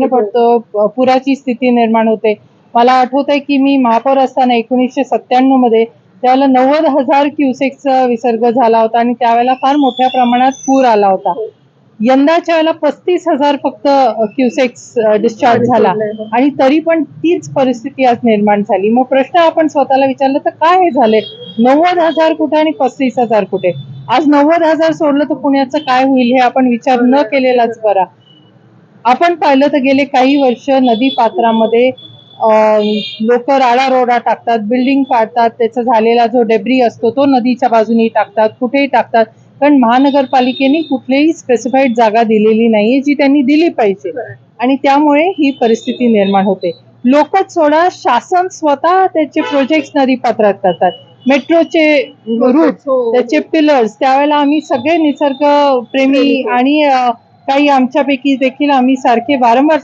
पडतो, पुराची स्थिती निर्माण होते. मला आठवत आहे की मी महापौर असताना 1997 मध्ये त्यावेळेला 90,000 क्युसेक्सचा विसर्ग झाला होता आणि त्यावेळेला फार मोठ्या प्रमाणात पूर आला होता. यंदाच्या वेळेला 35,000 फक्त क्युसेक्स डिस्चार्ज झाला आणि तरी पण तीच परिस्थिती आज निर्माण झाली. मग प्रश्न आपण स्वतःला विचारला तर काय हे झाले, 90,000 कुठे आणि 35,000 कुठे? आज 90,000 सोडलं तर पुण्याचं काय होईल हे आपण विचार न केलेलाच बरा. आपण पाहिलं तर गेले काही वर्ष नदी पात्रामध्ये लोक राडारोडा टाकतात, बिल्डिंग पाडतात, त्याचा झालेला जो डेब्री असतो तो नदीच्या बाजूनी टाकतात, कुठेही टाकतात. कारण महानगरपालिकेने कुठलीही स्पेसिफाईड जागा दिलेली नाहीये जी त्यांनी दिली पाहिजे आणि त्यामुळे ही परिस्थिती निर्माण होते. लोकच सोडा, शासन स्वतः त्याचे प्रोजेक्ट नदी पात्रात करतात. मेट्रोचे रूट, त्याचे पिलर्स, त्यावेळेला आम्ही सगळे निसर्ग प्रेमी आणि काही आमच्यापैकी देखील आम्ही सारखे वारंवार